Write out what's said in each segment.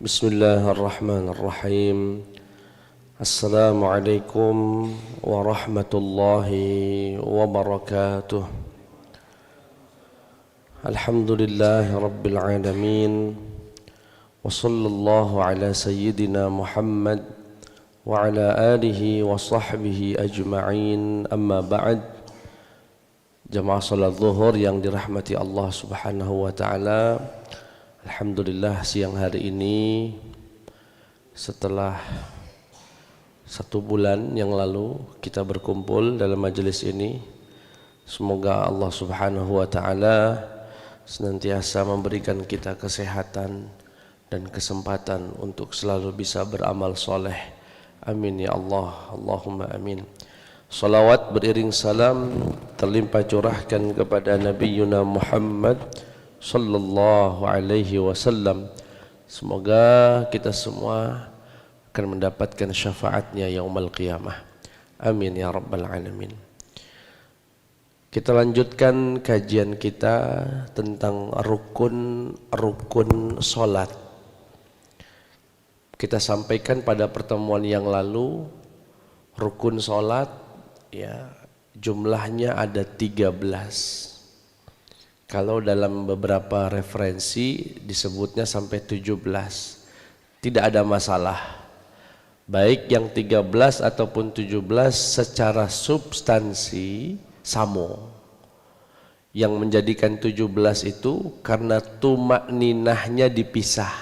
Bismillahirrahmanirrahim. Assalamualaikum warahmatullahi wabarakatuh. Alhamdulillahi rabbil alamin. Wa sallallahu ala sayyidina Muhammad wa ala alihi wa sahbihi ajma'in. Amma ba'd. Jamaah salat zuhur yang dirahmati Allah Subhanahu wa taala. Alhamdulillah siang hari ini setelah 1 bulan yang lalu kita berkumpul dalam majelis ini. Semoga Allah Subhanahu wa taala senantiasa memberikan kita kesehatan dan kesempatan untuk selalu bisa beramal soleh. Amin ya Allah, Allahumma amin. Salawat beriring salam terlimpah curahkan kepada Nabiyyuna Muhammad sallallahu alaihi wasallam. Semoga kita semua akan mendapatkan syafaatnya yaumul qiyamah. Amin ya rabbal alamin. Kita lanjutkan kajian kita tentang rukun salat. Kita sampaikan pada pertemuan yang lalu rukun salat ya jumlahnya ada 13. Kalau dalam beberapa referensi disebutnya sampai 17. Tidak ada masalah. Baik yang 13 ataupun 17 secara substansi samo. Yang menjadikan 17 itu karena tumakninahnya dipisah.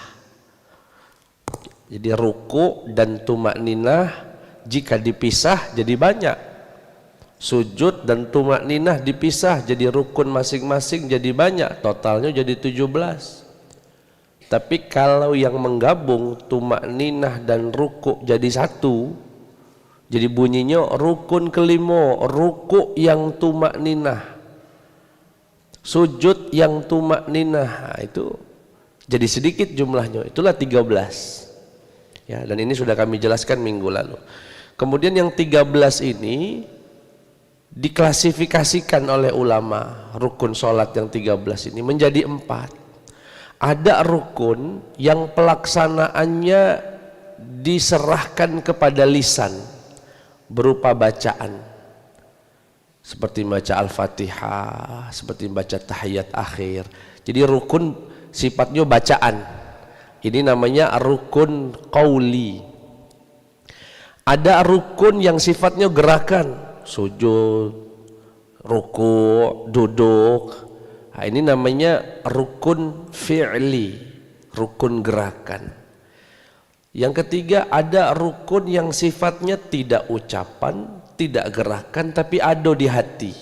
Jadi ruku dan tumakninah jika dipisah jadi banyak. Sujud dan tumakninah dipisah jadi rukun masing-masing jadi banyak, totalnya jadi 17. Tapi kalau yang menggabung tumakninah dan ruku jadi satu, jadi bunyinya rukun kelima, ruku yang tumakninah, sujud yang tumakninah, itu jadi sedikit jumlahnya, itulah 13. Ya, dan ini sudah kami jelaskan minggu lalu. Kemudian yang 13 ini diklasifikasikan oleh ulama rukun sholat yang 13 ini menjadi 4. Ada rukun yang pelaksanaannya diserahkan kepada lisan berupa bacaan seperti baca Al-Fatihah, seperti baca tahiyat akhir. Jadi rukun sifatnya bacaan. Ini namanya rukun qauli. Ada rukun yang sifatnya gerakan, sujud, ruku, duduk. Nah, ini namanya rukun fi'li, rukun gerakan. Yang ketiga ada rukun yang sifatnya tidak ucapan, tidak gerakan, tapi ada di hati.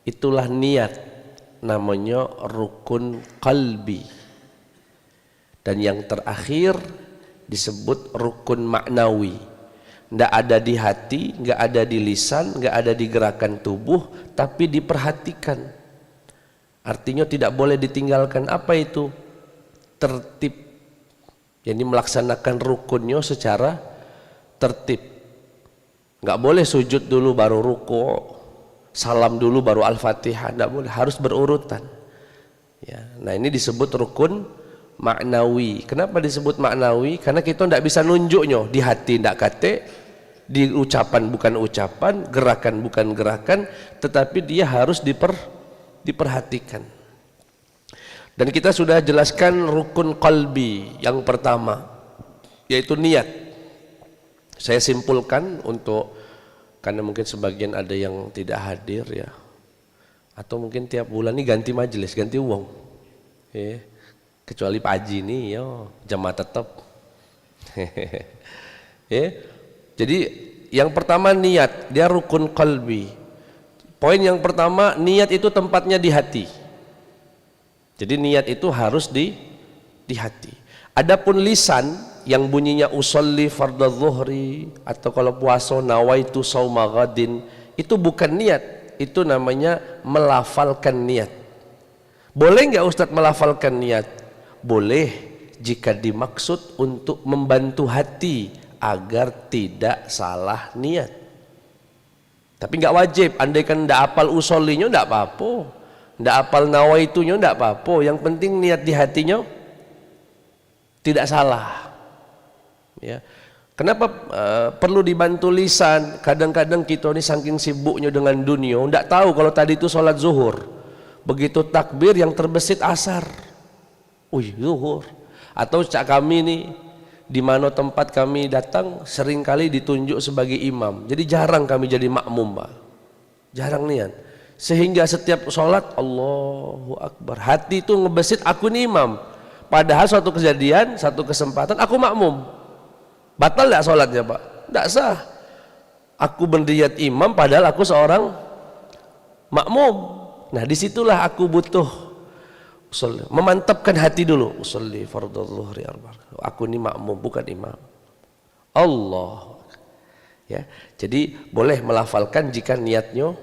Itulah niat, namanya rukun qalbi. Dan yang terakhir disebut rukun maknawi. Tidak ada di hati, nggak ada di lisan, nggak ada di gerakan tubuh, tapi diperhatikan. Artinya tidak boleh ditinggalkan. Apa itu? Tertib. Jadi melaksanakan rukunnya secara tertib. Nggak boleh sujud dulu baru ruku, salam dulu baru Al-Fatihah, nggak boleh. Harus berurutan. Ya, nah ini disebut rukun maknawi. Kenapa disebut maknawi? Karena kita tidak bisa nunjuknya di hati, tidak kate, di ucapan bukan ucapan, gerakan bukan gerakan, tetapi dia harus diperhatikan. Dan kita sudah jelaskan rukun qalbi yang pertama, yaitu niat. Saya simpulkan untuk, karena mungkin sebagian ada yang tidak hadir ya, atau mungkin tiap bulan ini ganti majelis, ganti uang ya. Kecuali Pak Haji ini yo jamaah tetap. Ya. Jadi yang pertama niat, dia rukun qalbi. Poin yang pertama, niat itu tempatnya di hati. Jadi niat itu harus di hati. Adapun lisan yang bunyinya usolli fardhu zuhri atau kalau puasa nawaitu shauma ghadin, itu bukan niat, itu namanya melafalkan niat. Boleh enggak Ustadz melafalkan niat? Boleh jika dimaksud untuk membantu hati agar tidak salah niat. Tapi nggak wajib. Andaikan nggak hafal usollinya nggak apa-apa, nggak hafal nawaitunya nggak apa-apa. Yang penting niat di hatinya tidak salah. Ya. Kenapa perlu dibantu lisan? Kadang-kadang kita ini saking sibuknya dengan dunia, tidak tahu kalau tadi itu sholat zuhur. Begitu takbir yang terbesit asar. Wih, zuhur. Atau cak kami nih, di mana tempat kami datang seringkali ditunjuk sebagai imam. Jadi jarang kami jadi makmum, Pak. Jarang niat. Sehingga setiap sholat Allahu Akbar, hati itu ngebesit aku ini imam. Padahal suatu kejadian, satu kesempatan aku makmum. Batal tidak sholatnya, Pak? Tidak sah. Aku berdiriat imam padahal aku seorang makmum. Nah disitulah aku butuh memantapkan hati dulu. Usolli fardhu zuhri arba'ah. Aku ini makmum, bukan imam. Allah. Ya, jadi boleh melafalkan jika niatnya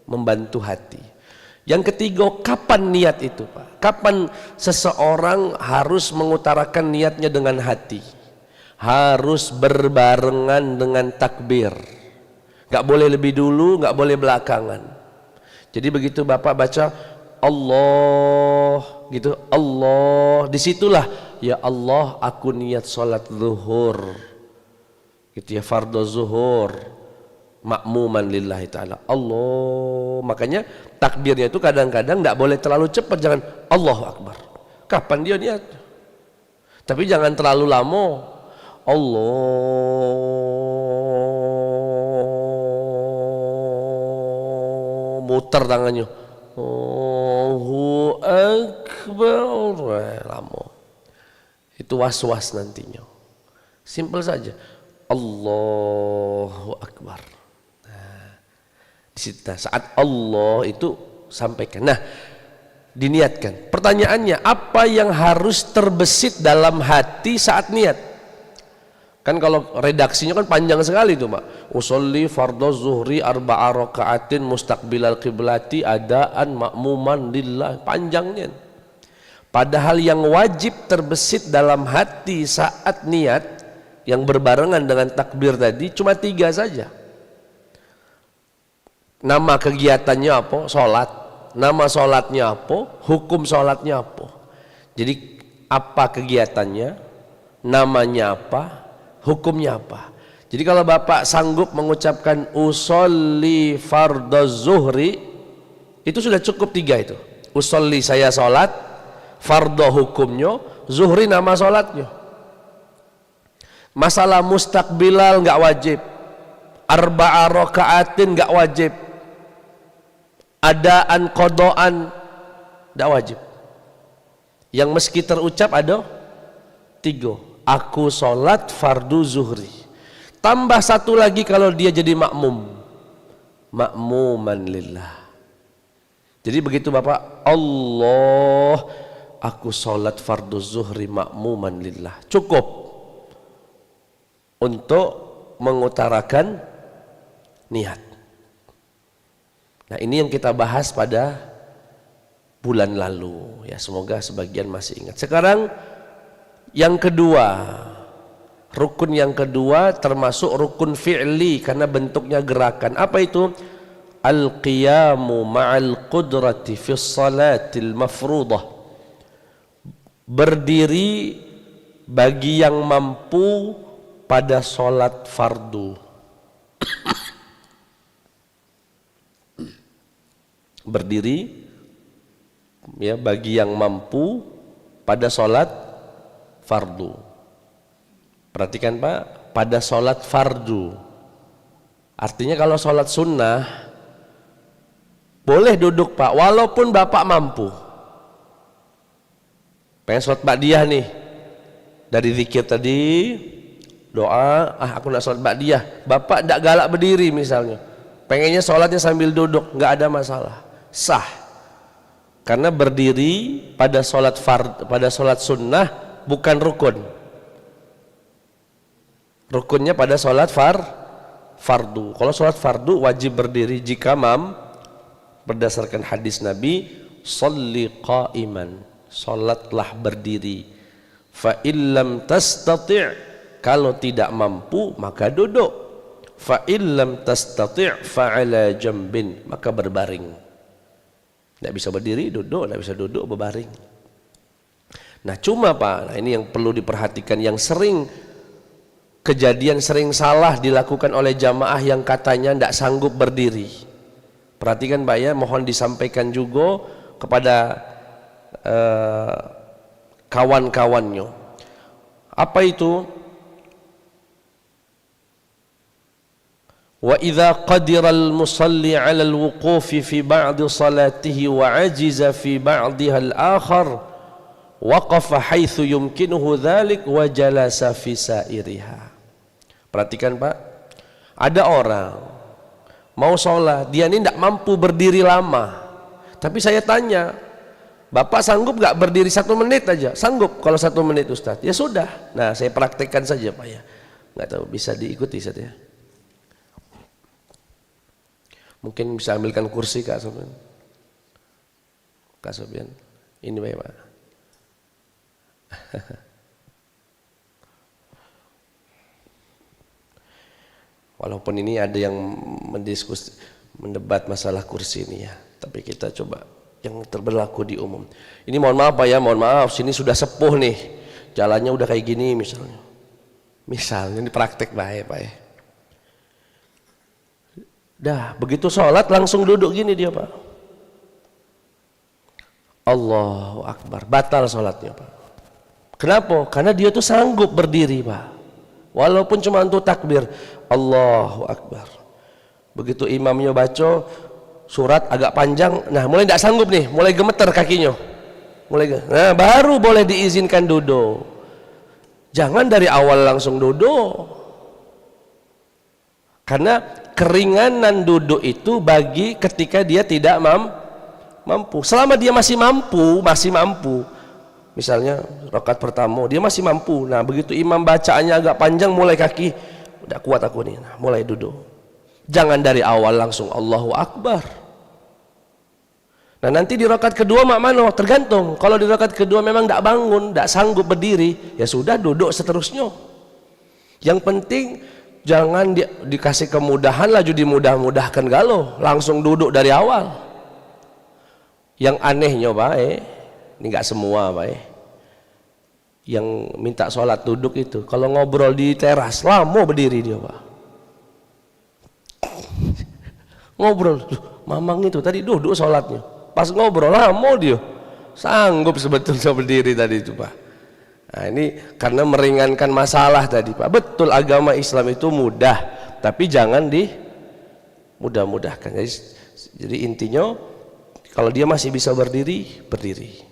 membantu hati. Yang ketiga, kapan niat itu, Pak? Kapan seseorang harus mengutarakan niatnya dengan hati? Harus berbarengan dengan takbir. Gak boleh lebih dulu, gak boleh belakangan. Jadi begitu Bapak baca Allah gitu, Allah, disitulah ya Allah aku niat sholat zuhur gitu ya, fardhu zuhur makmuman lillahi ta'ala. Allah, makanya takbirnya itu kadang-kadang tidak boleh terlalu cepat, jangan Allahu Akbar. Kapan dia niat? Tapi jangan terlalu lama. Allah, muter tangannya. Allahu Akbar, lama. Itu was-was nantinya. Simpel saja. Allahu Akbar. Nah, saat Allah itu sampaikan. Nah, diniatkan. Pertanyaannya, apa yang harus terbesit dalam hati saat niat? Kan kalau redaksinya kan panjang sekali itu, Pak. Usolli fardhu zuhri arba'a raka'atin mustaqbilal qiblati adaan makmuman lillah. Panjangnya. Padahal yang wajib terbesit dalam hati saat niat yang berbarengan dengan takbir tadi cuma 3 saja. Nama kegiatannya apa? Sholat. Nama sholatnya apa? Hukum sholatnya apa? Jadi apa kegiatannya? Namanya apa? Hukumnya apa? Jadi kalau Bapak sanggup mengucapkan usolli fardhu zuhri, itu sudah cukup 3 itu. Usolli saya sholat, fardhu hukumnya, zuhri nama sholatnya. Masalah mustaqbilal nggak wajib, arba'a raka'atin nggak wajib, adaan qadaan nggak wajib. Yang meski terucap ada 3. Aku sholat fardu zuhri. Tambah 1 lagi kalau dia jadi makmum, makmuman lillah. Jadi begitu Bapak, Allah, aku sholat fardu zuhri makmuman lillah. Cukup untuk mengutarakan niat. Nah ini yang kita bahas pada bulan lalu. Ya semoga sebagian masih ingat. Sekarang yang kedua, rukun yang kedua termasuk rukun fi'li karena bentuknya gerakan. Apa itu? Al-qiyamu ma'al qudrati fi salatil mafruḍah. Berdiri bagi yang mampu pada sholat fardu. Berdiri ya bagi yang mampu pada sholat fardu. Perhatikan Pak, pada sholat fardu. Artinya kalau sholat sunnah boleh duduk Pak, walaupun Bapak mampu. Pengen sholat ba'diyah nih, dari zikir tadi, doa, aku nak sholat ba'diyah. Bapak tidak galak berdiri misalnya, pengennya sholatnya sambil duduk, nggak ada masalah, sah. Karena berdiri pada sholat pada sholat sunnah bukan rukun. Rukunnya pada sholat fardu. Kalau sholat fardu wajib berdiri jika berdasarkan hadis Nabi, sholli qa'iman, sholatlah berdiri. Fa illam tastati', kalau tidak mampu maka duduk. Fa illam tastati' fa ala jambin, maka berbaring. Tidak bisa berdiri, duduk, tidak bisa duduk, berbaring. Nah cuma Pak, nah ini yang perlu diperhatikan, yang sering kejadian, sering salah dilakukan oleh jamaah yang katanya tidak sanggup berdiri. Perhatikan Pak ya, mohon disampaikan juga kepada kawan-kawannya. Apa itu? Wa idza qadira al-musalli 'ala al-wuqufi fi ba'd salatihi wa 'ajiza fi ba'dha al-akhar waqafa haitsu yumkinuhu dzalik wa jalasa fi sairiha. Perhatikan Pak, ada orang mau sholat, dia ini tidak mampu berdiri lama, tapi saya tanya, Bapak sanggup nggak berdiri 1 menit aja? Sanggup kalau 1 menit Ustaz. Ya sudah, nah saya praktekkan saja Pak ya, nggak tahu bisa diikuti Ustaz ya. Mungkin bisa ambilkan kursi Kak Sofian. Kak Sofian, ini Pak. Walaupun ini ada yang mendebat masalah kursi ini ya, tapi kita coba yang berlaku di umum. Ini mohon maaf Pak ya, mohon maaf, sini sudah sepuh nih, jalannya udah kayak gini misalnya. Misalnya ini praktek Pak ya. Dah begitu sholat langsung duduk gini dia Pak. Allahu Akbar, batal sholatnya Pak. Kenapa? Karena dia tuh sanggup berdiri Pak. Walaupun cuma untuk takbir, Allahu Akbar. Begitu imamnya baca surat agak panjang, nah mulai tidak sanggup nih, mulai gemeter kakinya. Nah baru boleh diizinkan duduk. Jangan dari awal langsung duduk. Karena keringanan duduk itu bagi ketika dia tidak mampu. Selama dia masih mampu. Misalnya rakaat pertama dia masih mampu. Nah, begitu imam bacaannya agak panjang, mulai kaki udah kuat aku nih. Nah, mulai duduk. Jangan dari awal langsung Allahu Akbar. Nah, nanti di rakaat kedua mak mano? Tergantung. Kalau di rakaat kedua memang tidak bangun, tidak sanggup berdiri, ya sudah duduk seterusnya. Yang penting jangan dikasih kemudahan laju dimudah-mudahkan galau, langsung duduk dari awal. Yang anehnya Pak, ini nggak semua Pak, yang minta sholat duduk itu, kalau ngobrol di teras lama berdiri dia Pak. Ngobrol, mamang itu tadi duduk sholatnya, pas ngobrol lama dia, sanggup sebetulnya berdiri tadi itu Pak. Nah ini karena meringankan masalah tadi Pak. Betul agama Islam itu mudah, tapi jangan dimudah-mudahkan. Jadi intinya kalau dia masih bisa berdiri, berdiri.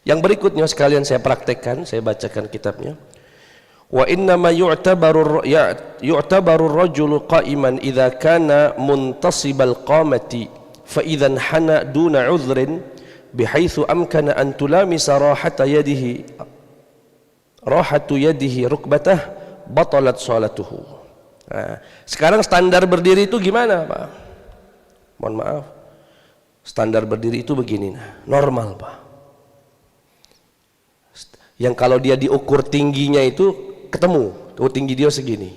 Yang berikutnya sekalian saya praktekkan, saya bacakan kitabnya. Wa innama yu'tabaru ar-rajulu qa'iman idza kana muntasibal qamati fa idzan hana duna 'udhrin bihaitsu amkana an tulamisa rahatu yadihi rukbatah batalat sholatuhu. Nah, sekarang standar berdiri itu gimana Pak? Mohon maaf, standar berdiri itu begini, normal Pak. Yang kalau dia diukur tingginya itu ketemu, tinggi dia segini.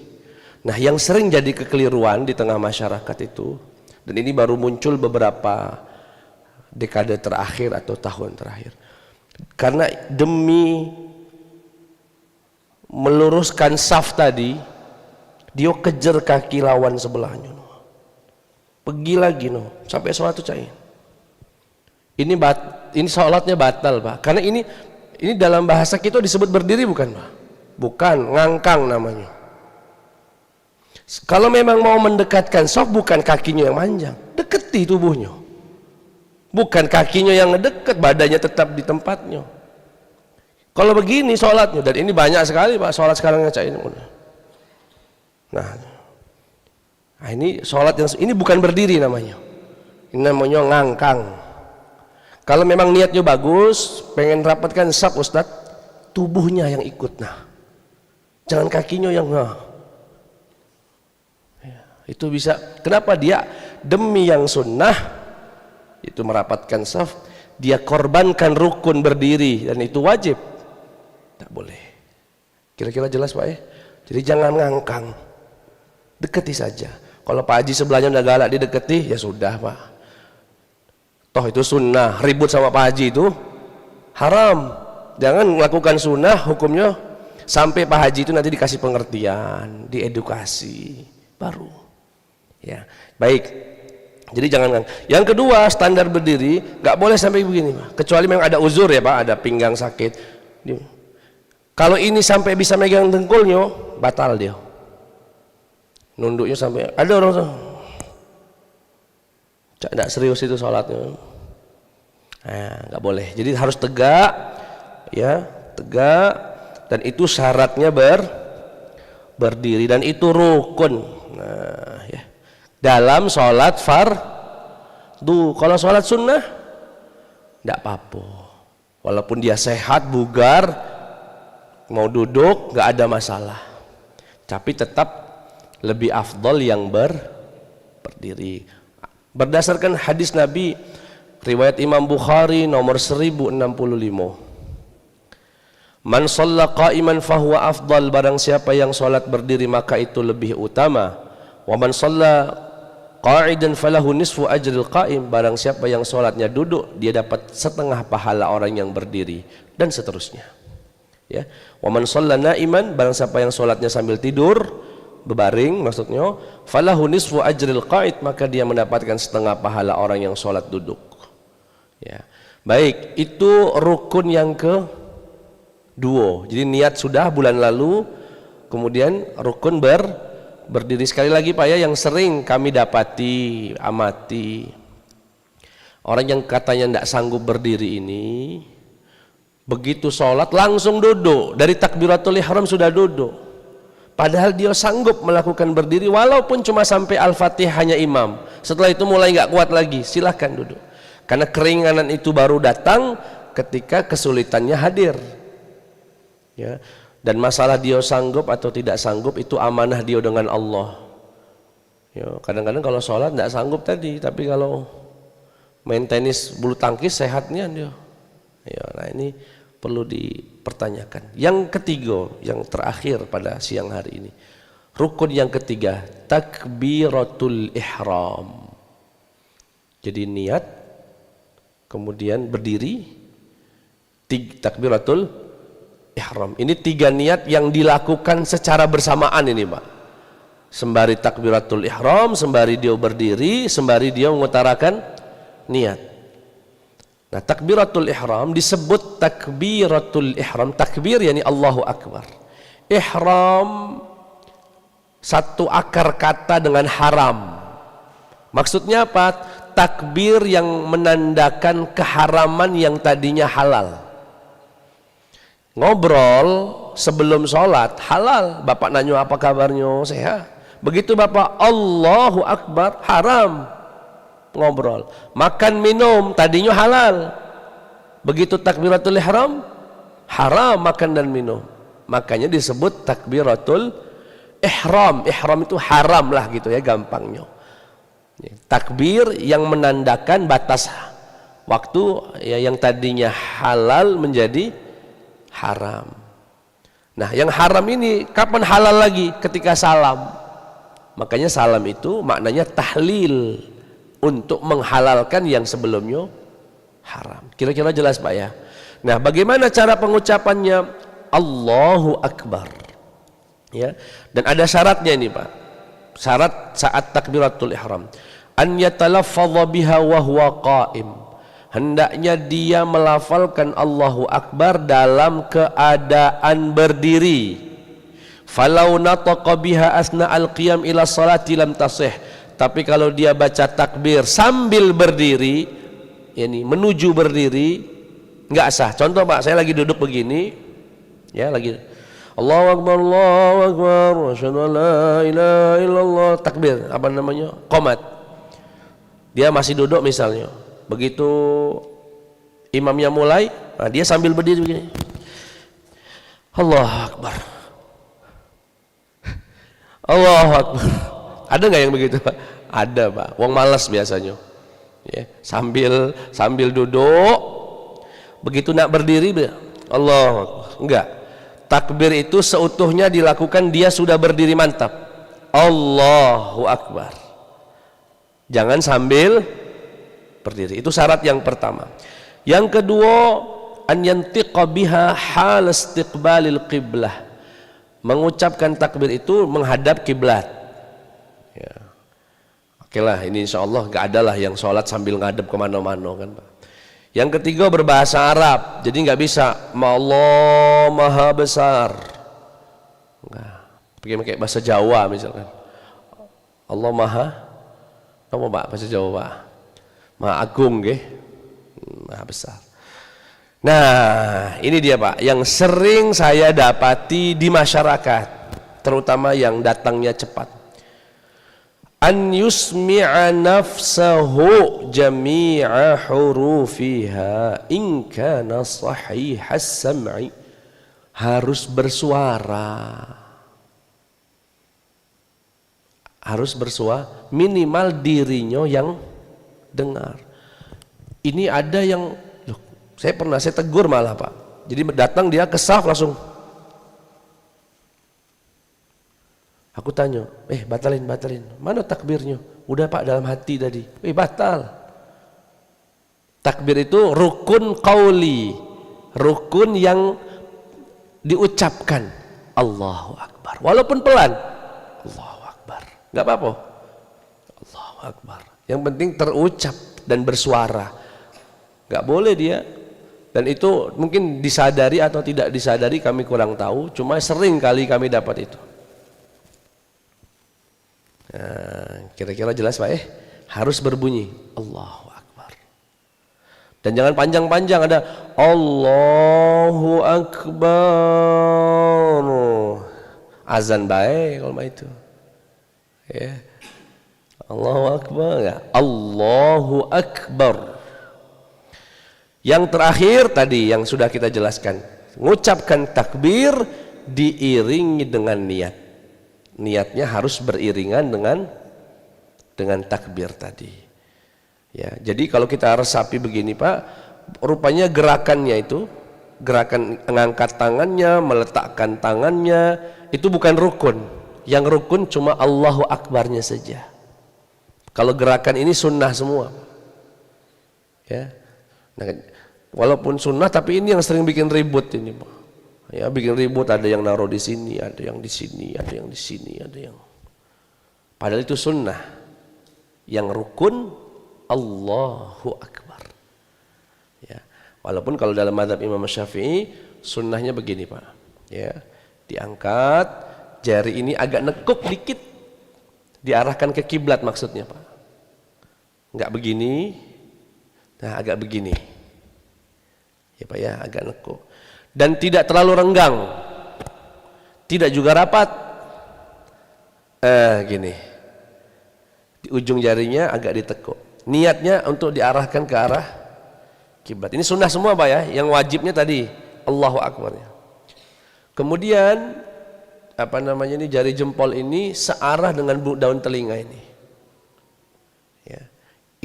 Nah yang sering jadi kekeliruan di tengah masyarakat itu, dan ini baru muncul beberapa dekade terakhir atau tahun terakhir, karena demi meluruskan saf tadi, dia kejar kaki lawan sebelahnya, pergi lagi sampai sholat itu cair. Ini sholatnya batal Pak, karena ini dalam bahasa kita disebut berdiri bukan Pak? Bukan, ngangkang namanya. Kalau memang mau mendekatkan saf, bukan kakinya yang panjang, deketi tubuhnya, bukan kakinya yang ngedeket, badannya tetap di tempatnya. Kalau begini sholatnya, dan ini banyak sekali Pak sholat sekarang ngaca ini. Nah ini sholat yang ini bukan berdiri namanya, ini namanya ngangkang. Kalau memang niatnya bagus, pengen rapatkan saf Ustadz, tubuhnya yang ikut, nah jangan kakinya yang itu bisa. Kenapa? Dia demi yang sunnah itu merapatkan saf, dia korbankan rukun berdiri, dan itu wajib. Tak boleh. Kira-kira jelas Pak ya? Jadi jangan ngangkang, deketi saja. Kalau Pak Haji sebelahnya udah galak dideketi, ya sudah Pak, toh itu sunnah. Ribut sama Pak Haji itu haram. jangan melakukan sunnah hukumnya sampai Pak Haji itu nanti dikasih pengertian, diedukasi baru. Ya, baik. Jadi jangan. Yang kedua, standar berdiri nggak boleh sampai begini, Pak. Kecuali memang ada uzur ya, Pak, ada pinggang sakit. Kalau ini sampai bisa megang dengkulnya, batal dia. Nunduknya sampai ada orang tuh. Tidak serius itu sholatnya. Nah, nggak boleh. Jadi harus tegak, ya, tegak. Dan itu syaratnya berdiri dan itu rukun. Nah, ya. Dalam sholat fardu. Kalau sholat sunnah tidak apa-apa, walaupun dia sehat, bugar, mau duduk nggak ada masalah, tapi tetap lebih afdol yang berdiri. Berdasarkan hadis Nabi riwayat Imam Bukhari nomor 1065, man shalla qa'iman fahuwa afdal, barang siapa yang sholat berdiri maka itu lebih utama. Wa man shalla qa'idan falahu nisfu ajril qa'im, barang siapa yang sholatnya duduk dia dapat setengah pahala orang yang berdiri, dan seterusnya. Ya, wa man shalla na'iman, barang siapa yang sholatnya sambil tidur, berbaring maksudnya, falahu nisfu ajril qa'id, maka dia mendapatkan setengah pahala orang yang sholat duduk. Ya, baik, itu rukun yang kedua. Jadi niat sudah bulan lalu, kemudian rukun berdiri. Sekali lagi Pak ya, yang sering kami dapati, amati, orang yang katanya tidak sanggup berdiri ini, begitu sholat langsung duduk, dari takbiratul ihram sudah duduk, padahal dia sanggup melakukan berdiri walaupun cuma sampai al-fatihahnya imam. Setelah itu mulai nggak kuat lagi, silahkan duduk, karena keringanan itu baru datang ketika kesulitannya hadir, ya. Dan masalah dia sanggup atau tidak sanggup itu amanah dia dengan Allah. Ya, kadang-kadang kalau sholat tidak sanggup tadi, tapi kalau main tenis bulu tangkis sehatnya dia. Ya, nah ini perlu dipertanyakan. Yang ketiga, yang terakhir pada siang hari ini, rukun yang ketiga, takbiratul ihram. Jadi niat, kemudian berdiri, takbiratul ihram. Ini tiga niat yang dilakukan secara bersamaan ini Pak. Sembari takbiratul ihram, sembari dia berdiri, sembari dia mengutarakan niat. Nah, takbiratul ihram disebut takbiratul ihram. Takbir yakni Allahu Akbar. Ihram satu akar kata dengan haram. Maksudnya apa? Takbir yang menandakan keharaman yang tadinya halal. Ngobrol sebelum sholat halal. Bapak nanya apa kabarnya, sehat. Begitu Bapak Allahu Akbar, haram ngobrol. Makan minum tadinya halal, begitu takbiratul ihram haram makan dan minum. Makanya disebut takbiratul ihram. Ihram itu haram lah gitu ya gampangnya. Takbir yang menandakan batas waktu ya, yang tadinya halal menjadi haram. Nah, yang haram ini kapan halal lagi? Ketika salam. Makanya salam itu maknanya tahlil, untuk menghalalkan yang sebelumnya haram. Kira-kira jelas Pak ya? Nah, bagaimana cara pengucapannya? Allahu Akbar. Ya. Dan ada syaratnya ini Pak. Syarat saat takbiratul ihram. An yatalaffadha biha wa huwa qa'im. Hendaknya dia melafalkan Allahu Akbar dalam keadaan berdiri. Falau nataqa biha asna al-qiyam ila salati lam tasih. Tapi kalau dia baca takbir sambil berdiri, yani menuju berdiri, enggak sah. Contoh Pak, saya lagi duduk begini, ya lagi Allahu Akbar, Allahu Akbar, asyhadu an la ilaha illallah, takbir, apa namanya? Qomat. Dia masih duduk misalnya. Begitu imamnya mulai, nah dia sambil berdiri begini. Allahu Akbar. Allahu Akbar. Ada nggak yang begitu Pak? Ada Pak. Wong malas biasanya. Ya, sambil duduk, begitu nak berdiri, Allahu Akbar. Enggak. Takbir itu seutuhnya dilakukan dia sudah berdiri mantap. Allahu Akbar. Jangan sambil berdiri. Itu syarat yang pertama. Yang kedua, an yantiqa biha hal istiqbalil qiblah. Mengucapkan takbir itu menghadap kiblat. Ya. Oke lah, ini insya Allah gak ada lah yang sholat sambil ngadep kemana-mana kan Pak. Yang ketiga berbahasa Arab, jadi nggak bisa Allah maha besar. Pakai bahasa Jawa misalkan. Allah maha apa Pak bahasa Jawa Pak? Maha agung nggih. Maha besar. Nah, ini dia Pak, yang sering saya dapati di masyarakat, terutama yang datangnya cepat. An yusmi'a nafsahu jami'a hurufiha in kana sahihas sam'i. Harus bersuara. Harus bersuara, minimal dirinya yang dengar. Ini ada yang saya tegur malah Pak. Jadi datang dia ke saf langsung. Aku tanya, batalin. Mana takbirnya? Udah Pak dalam hati tadi. Batal. Takbir itu rukun qauli. Rukun yang diucapkan. Allahu Akbar. Walaupun pelan. Allahu Akbar. Enggak apa-apa. Allahu Akbar. Yang penting terucap dan bersuara. Enggak boleh dia. Dan itu mungkin disadari atau tidak disadari kami kurang tahu, cuma sering kali kami dapat itu. Nah, kira-kira jelas Pak harus berbunyi Allahu Akbar. Dan jangan panjang-panjang, ada Allahu Akbar. Azan baik kalau itu. Ya. Allahu Akbar ya. Allahu Akbar. Yang terakhir tadi yang sudah kita jelaskan, mengucapkan takbir diiringi dengan niat. Niatnya harus beriringan dengan takbir tadi. Ya, jadi kalau kita resapi begini Pak, rupanya gerakannya itu, gerakan mengangkat tangannya, meletakkan tangannya, itu bukan rukun. Yang rukun cuma Allahu Akbarnya saja. Kalau gerakan ini sunnah semua. Ya. Nah, walaupun sunnah tapi ini yang sering bikin ribut ini Pak. Ya, bikin ribut, ada yang naruh di sini, ada yang di sini, ada yang di sini, ada yang. Padahal itu sunnah. Yang rukun Allahu Akbar. Ya. Walaupun kalau dalam mazhab Imam Syafi'i sunnahnya begini Pak. Ya. Diangkat, jari ini agak nekuk dikit. Diarahkan ke kiblat maksudnya Pak. Enggak begini. Nah, agak begini. Ya Pak ya, agak nekuk. Dan tidak terlalu renggang. Tidak juga rapat. Gini. Di ujung jarinya agak ditekuk. Niatnya untuk diarahkan ke arah kiblat. Ini sunnah semua Pak ya. Yang wajibnya tadi Allahu Akbar. Kemudian ini jari jempol ini searah dengan daun telinga ini. Ya.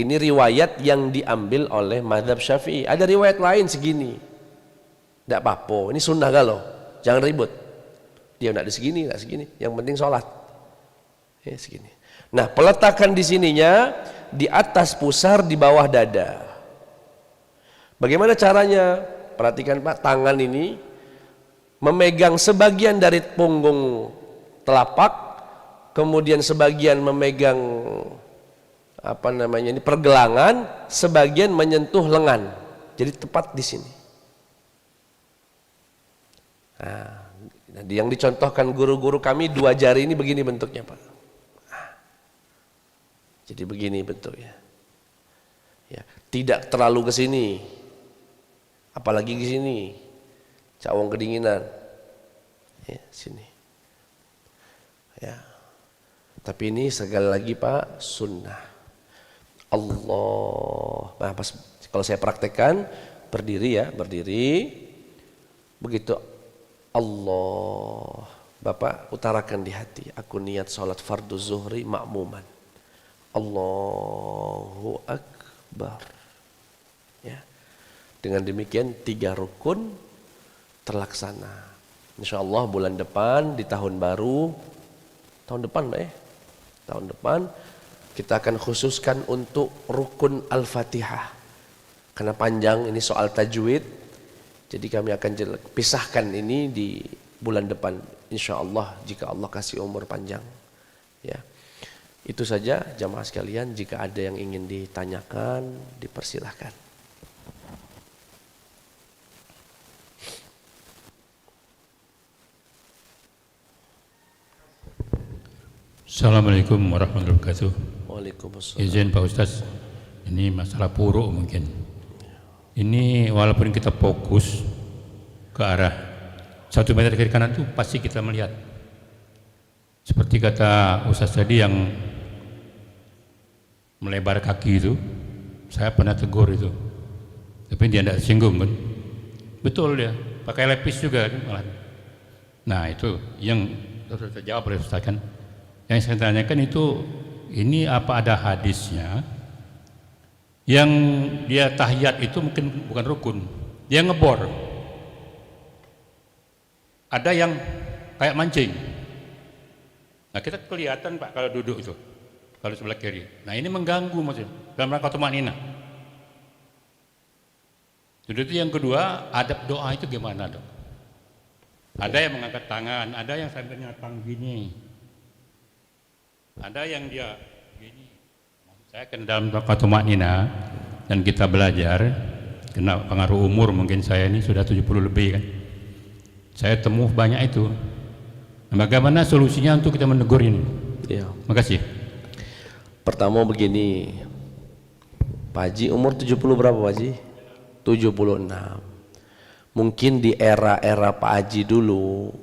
Ini riwayat yang diambil oleh mazhab Syafi'i. Ada riwayat lain segini. Tidak apa-apa. Ini sunnah galau. Jangan ribut. Dia tidak di segini, tidak segini. Yang penting sholat. Ya, segini. Nah, peletakan di sininya di atas pusar, di bawah dada. Bagaimana caranya? Perhatikan Pak, tangan ini memegang sebagian dari punggung telapak, kemudian sebagian memegang ini pergelangan, sebagian menyentuh lengan. Jadi tepat di sini. Nah, yang dicontohkan guru-guru kami, dua jari ini begini bentuknya Pak. Jadi begini bentuknya. Ya, tidak terlalu ke sini. Apalagi ke sini. Cawang kedinginan. Ya, sini. Ya. Tapi ini sekali lagi Pak, sunnah. Allah. Nah, pas kalau saya praktekkan berdiri ya, berdiri. Begitu Allah. Bapak utarakan di hati, aku niat sholat fardu zuhri makmuman. Allahu Akbar. Ya. Dengan demikian 3 rukun terlaksana. InsyaAllah bulan depan di tahun baru, tahun depan Mbak ya, tahun depan kita akan khususkan untuk rukun Al-Fatihah. Karena panjang ini soal tajwid, Jadi kami akan pisahkan ini di bulan depan insya Allah jika Allah kasih umur panjang. Ya, itu saja jamaah sekalian. Jika ada yang ingin ditanyakan, dipersilahkan. Assalamualaikum warahmatullahi wabarakatuh. Waalaikumsalam. Izin Pak Ustaz, ini masalah puruk mungkin. Ini walaupun kita fokus ke arah 1 meter kiri kanan itu pasti kita melihat. Seperti kata Ustaz tadi yang melebar kaki itu, saya pernah tegur itu, tapi dia tidak singgung kan. Betul dia, pakai lepis juga kan malah. Nah itu yang harus terjawab oleh Ustaz kan. Yang saya tanyakan itu, ini apa ada hadisnya yang dia tahiyat itu mungkin bukan rukun, dia ngebor. Ada yang kayak mancing. Nah kita kelihatan Pak kalau duduk itu, kalau sebelah kiri. Nah ini mengganggu maksudnya dalam rangka tumanina. Itu yang kedua, adab doa itu gimana dok? Ada yang mengangkat tangan, ada yang sambil nyatang gini. Ada yang dia gini. Saya kan dalam rangka tumanina dan kita belajar, kena pengaruh umur mungkin saya ini sudah 70 lebih kan. Saya temu banyak itu. Nah, bagaimana solusinya untuk kita menegur ini? Ya. Makasih. Pertama begini, Pak Haji umur 70 berapa Pak Haji? 76. Mungkin di era-era Pak Haji dulu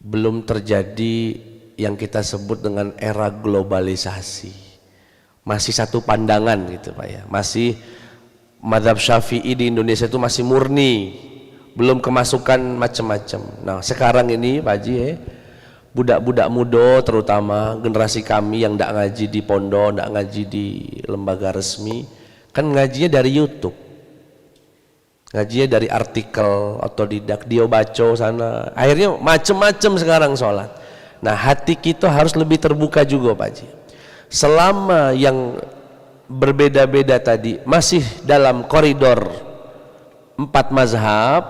belum terjadi yang kita sebut dengan era globalisasi. Masih satu pandangan gitu Pak ya. Masih mazhab Syafi'i di Indonesia itu masih murni, belum kemasukan macam-macam. Nah sekarang ini Pak Haji budak-budak muda terutama generasi kami yang tidak ngaji di pondok, tidak ngaji di lembaga resmi, kan ngajinya dari YouTube, ngajinya dari artikel otodidak, dia baca sana, akhirnya macam-macam sekarang sholat. Nah hati kita harus lebih terbuka juga Pak Haji. Selama yang berbeda-beda tadi masih dalam koridor 4 mazhab,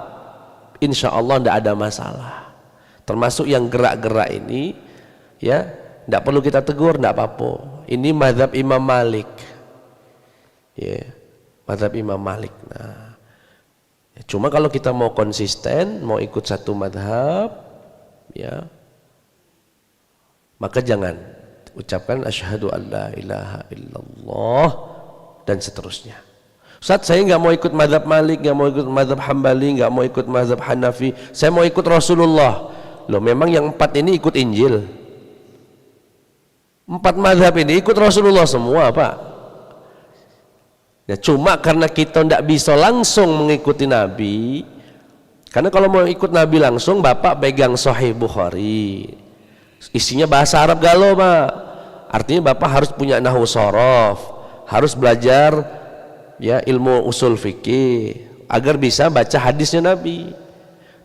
insya Allah tidak ada masalah. Termasuk yang gerak-gerak ini, ya, tidak perlu kita tegur, tidak apa-apa. Ini mazhab Imam Malik, ya, mazhab Imam Malik. Nah, ya, cuma kalau kita mau konsisten, mau ikut satu mazhab, ya, maka jangan ucapkan asyhadu an la ilaha illallah dan seterusnya. Ustaz, saya nggak mau ikut mazhab Malik, nggak mau ikut mazhab Hambali, nggak mau ikut mazhab Hanafi, saya mau ikut Rasulullah. Loh, memang yang 4 ini ikut Injil? 4 mazhab ini ikut Rasulullah semua Pak. Ya, cuma karena kita tidak bisa langsung mengikuti Nabi, karena kalau mau ikut Nabi langsung Bapak pegang Sahih Bukhari, isinya bahasa Arab galau Pak. Artinya Bapak harus punya nahwu shorof, harus belajar ya ilmu usul fikih agar bisa baca hadisnya Nabi,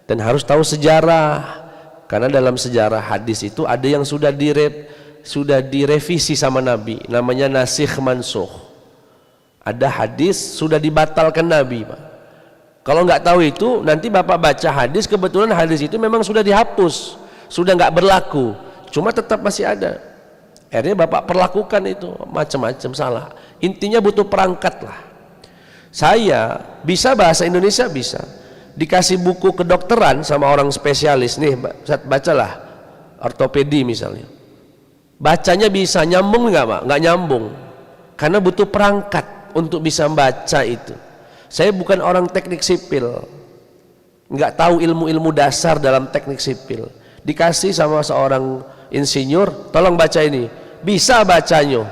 dan harus tahu sejarah, karena dalam sejarah hadis itu ada yang sudah direvisi sama Nabi, namanya nasikh mansukh. Ada hadis sudah dibatalkan Nabi Pak. Kalau nggak tahu itu, nanti Bapak baca hadis, kebetulan hadis itu memang sudah dihapus, sudah nggak berlaku, cuma tetap masih ada. Akhirnya Bapak perlakukan itu macam-macam salah. Intinya butuh perangkat lah. Saya bisa bahasa Indonesia, bisa dikasih buku kedokteran sama orang spesialis, nih bacalah ortopedi misalnya, bacanya bisa nyambung nggak Pak? Nggak nyambung, karena butuh perangkat untuk bisa baca itu. Saya bukan orang teknik sipil, nggak tahu ilmu-ilmu dasar dalam teknik sipil, dikasih sama seorang insinyur, tolong baca ini, bisa bacanya,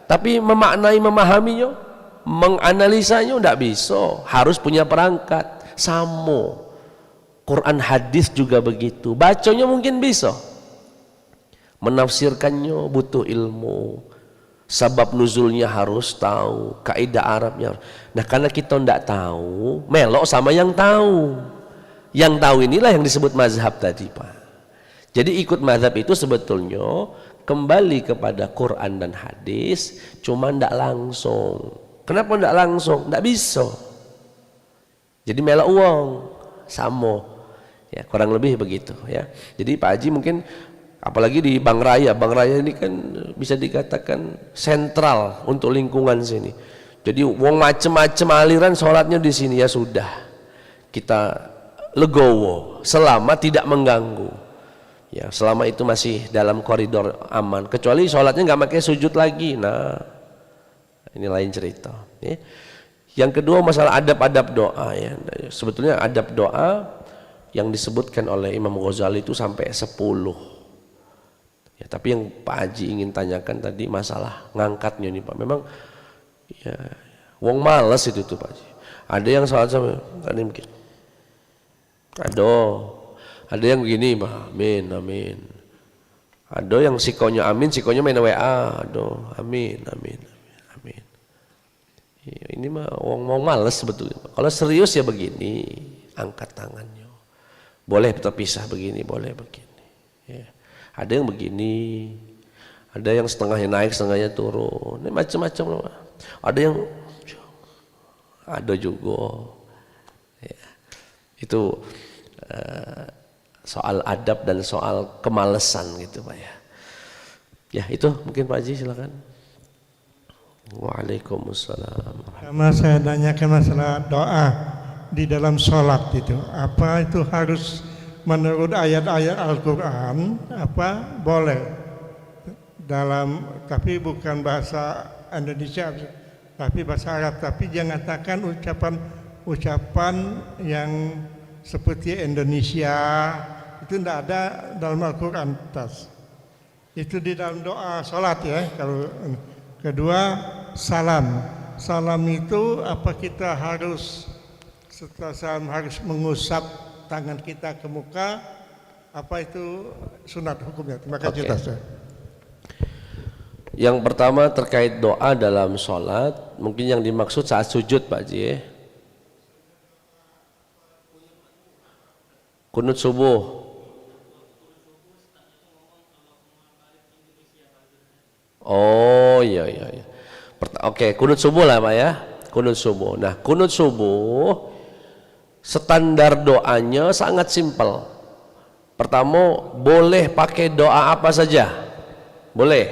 tapi memaknai, memahaminya, menganalisanya tidak bisa, harus punya perangkat. Sama Quran hadis juga begitu, bacanya mungkin bisa, menafsirkannya butuh ilmu, sabab nuzulnya harus tahu, kaidah Arabnya. Nah karena kita tidak tahu, melok sama yang tahu. Yang tahu inilah yang disebut mazhab tadi Pak. Jadi ikut mazhab itu sebetulnya kembali kepada Quran dan hadis, cuma tidak langsung. Kenapa tidak langsung? Tidak bisa. Jadi melok uang samo. Ya, kurang lebih begitu ya. Jadi Pak Haji mungkin apalagi di Bank Raya ini kan bisa dikatakan sentral untuk lingkungan sini. Jadi wong macem-macem aliran sholatnya di sini, ya sudah, kita legowo selama tidak mengganggu. Ya, selama itu masih dalam koridor aman. Kecuali sholatnya nggak pakai sujud lagi. Nah, ini lain cerita. Ya. Yang kedua masalah adab-adab doa ya. Sebetulnya adab doa yang disebutkan oleh Imam Ghazali itu sampai 10 ya, tapi yang Pak Haji ingin tanyakan tadi masalah ngangkatnya nih Pak, memang ya wong males itu tuh Pak Haji. Ada yang salat sama ada yang mikir ada yang begini Pak, amin amin, ada yang sikonya amin, sikonya main WA, aduh amin amin amin. Ya, ini mah wong males sebetulnya. Kalau serius ya begini, angkat tangannya. Boleh terpisah begini, boleh begini. Ya. Ada yang begini, ada yang setengahnya naik, setengahnya turun. Ini macam-macam. Ada juga. Ya. Itu soal adab dan soal kemalesan gitu Pak ya. Ya itu mungkin Pak Haji silakan. Waalaikumsalam. Sama saya tanyakan masalah doa di dalam sholat itu, apa itu harus menurut ayat-ayat Al-Quran, apa boleh dalam, tapi bukan bahasa Indonesia tapi bahasa Arab, tapi jangan katakan ucapan yang seperti Indonesia itu tidak ada dalam Al-Quran. Itu di dalam doa sholat ya. Kalau kedua salam itu apa kita harus setelah salam harus mengusap tangan kita ke muka, apa itu sunat hukumnya? Terima kasih. Okay. Yang pertama terkait doa dalam sholat, mungkin yang dimaksud saat sujud Pak Haji. Kunut subuh. Oh iya. Oke, kunut subuh lah Pak ya. Kunut subuh. Nah, kunut subuh standar doanya sangat simpel. Pertama, boleh pakai doa apa saja, boleh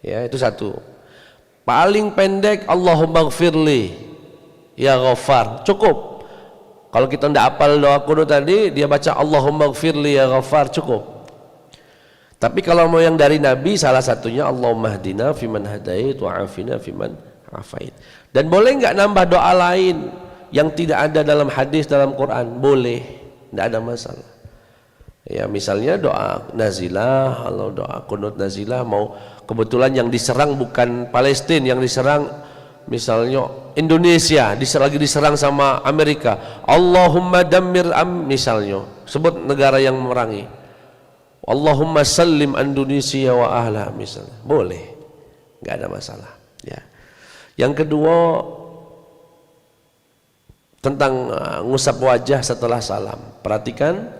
ya, itu satu. Paling pendek Allahumma gfirli ya Ghaffar, cukup. Kalau kita tidak hafal doa kunut tadi, dia baca Allahumma gfirli ya Ghaffar, cukup. Tapi kalau mau yang dari Nabi, salah satunya Allahumma hdina fiman hadait wa afina fiman afait. Dan boleh nggak nambah doa lain yang tidak ada dalam hadis dalam Quran? Boleh, tidak ada masalah. Ya misalnya doa nazilah, kalau doa kunut nazilah mau kebetulan yang diserang bukan Palestina, yang diserang misalnya Indonesia, lagi diserang sama Amerika, Allahumma dammir misalnya, sebut negara yang memerangi, Allahumma sallim Indonesia wa ahla misalnya, boleh, nggak ada masalah. Ya. Yang kedua tentang ngusap wajah setelah salam. Perhatikan,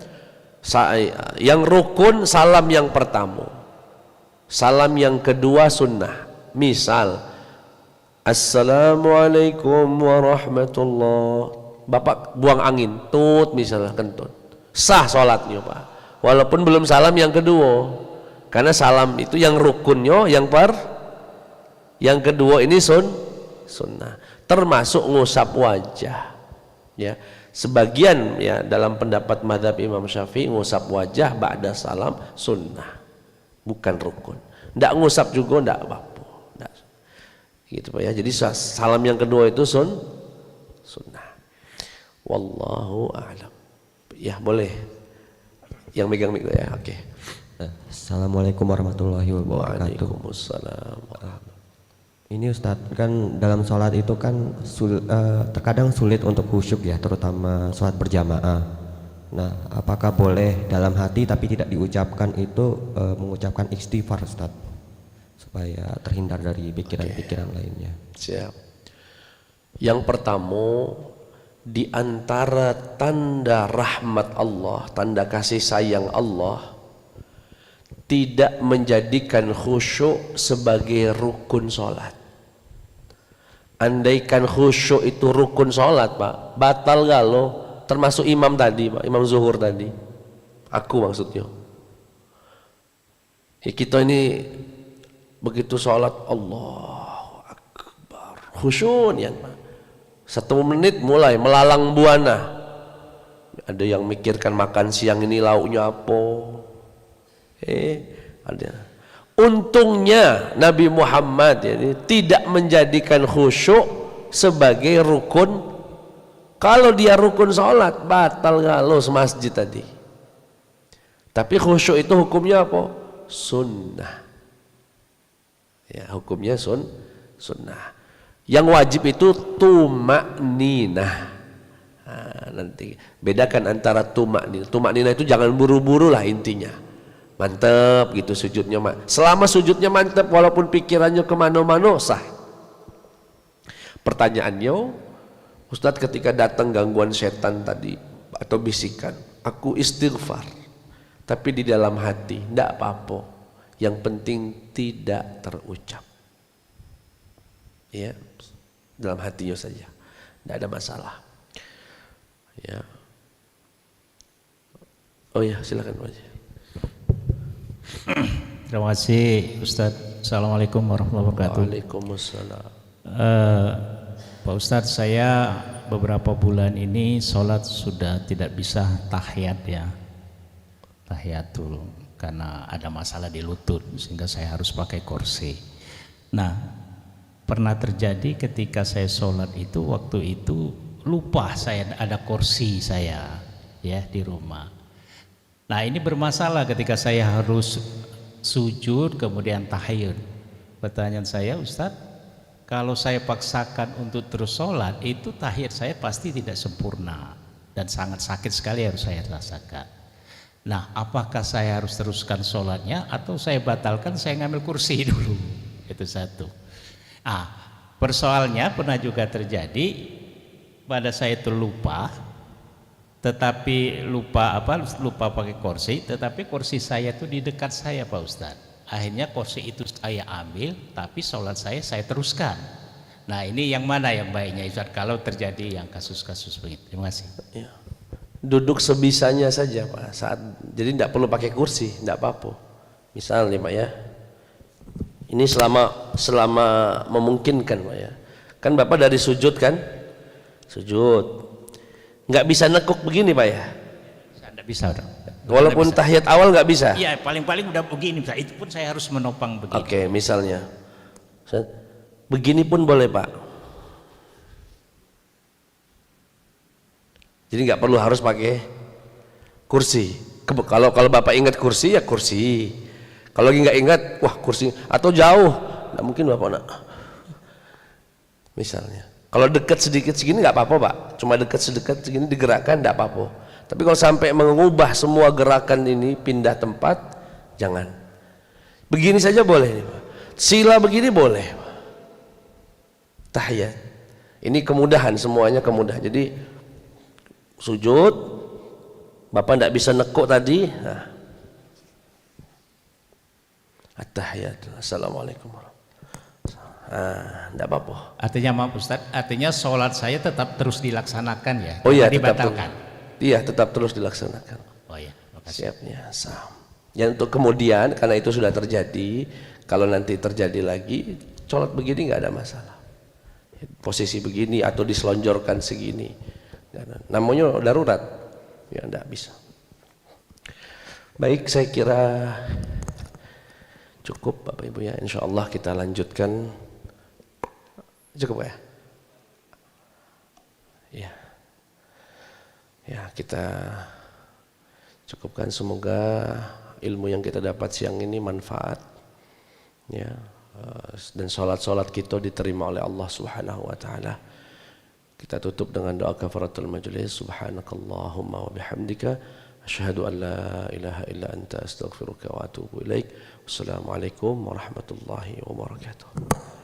yang rukun salam yang pertama, salam yang kedua sunnah. Misal Assalamualaikum warahmatullah, Bapak buang angin, tut misalnya, kentut, sah sholatnya Pak, walaupun belum salam yang kedua, karena salam itu yang rukunnya yang kedua ini sunnah, termasuk ngusap wajah. Ya, sebagian ya dalam pendapat mazhab Imam Syafi'i ngusap wajah ba'da salam sunnah, bukan rukun. Ndak ngusap juga ndak apa-apa. Gitu Pak ya. Jadi salam yang kedua itu sunnah. Wallahu a'lam. Ya boleh. Yang megang mic ya. Oke. Assalamualaikum warahmatullahi wabarakatuh. Waalaikumsalam. Ini Ustadz, kan dalam sholat itu kan terkadang sulit untuk khusyuk ya, terutama sholat berjamaah. Nah, apakah boleh dalam hati tapi tidak diucapkan itu mengucapkan istighfar Ustadz, supaya terhindar dari pikiran-pikiran lainnya? Siap. Yang pertama, di antara tanda rahmat Allah, tanda kasih sayang Allah, tidak menjadikan khusyuk sebagai rukun sholat. Andaikan khusyuk itu rukun sholat Pak, batal gak lo? Termasuk imam tadi Pak, imam zuhur tadi. Aku maksudnya. Ya, kita ini begitu sholat Allahu Akbar, khusyuk ya Pak. 1 menit mulai melalang buana. Ada yang mikirkan makan siang ini lauknya apa. Ada. Untungnya Nabi Muhammad ini tidak menjadikan khusyuk sebagai rukun. Kalau dia rukun sholat batal kalau semasjid tadi. Tapi khusyuk itu hukumnya apa? Sunnah. Ya, hukumnya sunnah. Yang wajib itu tumakninah. Nah, nanti bedakan antara tumakninah. Tumakninah itu jangan buru-buru lah intinya. Mantep gitu sujudnya, selama sujudnya mantep walaupun pikirannya kemana-mana sah. Pertanyaannya, Ustadz, ketika datang gangguan setan tadi atau bisikan, aku istighfar tapi di dalam hati tidak apa-apa, yang penting tidak terucap, ya, dalam hatinya saja, tidak ada masalah, ya. Oh ya, silakan Pak. Terima kasih Ustadz. Assalamualaikum warahmatullahi wabarakatuh. Waalaikumsalam. Pak Ustadz, saya beberapa bulan ini sholat sudah tidak bisa tahiyat ya, tahiyatul, karena ada masalah di lutut sehingga saya harus pakai kursi. Nah, pernah terjadi ketika saya sholat itu, waktu itu lupa saya ada kursi saya ya di rumah. Nah, ini bermasalah ketika saya harus sujud kemudian tahiyud. Pertanyaan saya, Ustadz, kalau saya paksakan untuk terus sholat, itu tahiyud saya pasti tidak sempurna dan sangat sakit sekali harus saya rasakan. Nah, apakah saya harus teruskan sholatnya atau saya batalkan, saya ngambil kursi dulu? Itu satu. Persoalannya pernah juga terjadi pada saya itu lupa, tetapi lupa pakai kursi, tetapi kursi saya itu di dekat saya Pak Ustadz. Akhirnya kursi itu saya ambil, tapi sholat saya teruskan. Nah, ini yang mana yang baiknya Ustadz kalau terjadi yang kasus-kasus begitu? Terima kasih. Ya. Duduk sebisanya saja Pak, jadi tidak perlu pakai kursi, tidak apa-apa. Misalnya Pak ya, ini selama memungkinkan Pak ya. Kan Bapak dari sujud kan, sujud. Nggak bisa nekuk begini Pak ya? Nggak bisa dong. Walaupun tahiyat awal nggak bisa? Iya, paling-paling udah begini, itu pun saya harus menopang begini. Oke, misalnya begini pun boleh Pak. Jadi nggak perlu harus pakai kursi. Kalau Bapak ingat kursi ya kursi. Kalau nggak ingat, wah kursi atau jauh, nggak mungkin Bapak nak. Misalnya. Kalau dekat sedikit segini nggak apa-apa Pak, cuma dekat sedikit segini digerakkan nggak apa-apa. Tapi kalau sampai mengubah semua gerakan ini pindah tempat, jangan. Begini saja boleh nih Pak. Sila begini boleh Pak. Tahiyat. Ini kemudahan, semuanya kemudahan. Jadi sujud, Bapak nggak bisa nekuk tadi. Nah. At-tahiyat. Assalamualaikum. Tidak apa-apa. Artinya maaf Ustadz, artinya sholat saya tetap terus dilaksanakan ya? Oh iya, dibatalkan? Iya, tetap terus dilaksanakan. Oh iya, makasih. Siapnya sah. Yang untuk kemudian, karena itu sudah terjadi, kalau nanti terjadi lagi, sholat begini nggak ada masalah. Posisi begini atau diselonjorkan segini, namanya darurat, ya nggak bisa. Baik, saya kira cukup Bapak Ibu ya. Insya Allah kita lanjutkan. Cukup ya? Ya. Ya, kita cukupkan. Semoga ilmu yang kita dapat siang ini manfaat ya, dan sholat-sholat kita diterima oleh Allah Subhanahu wa taala. Kita tutup dengan doa kafaratul majlis. Subhanakallahumma wa bihamdika asyhadu an la ilaha illa anta astaghfiruka wa atubu ilaik. Wassalamualaikum warahmatullahi wabarakatuh.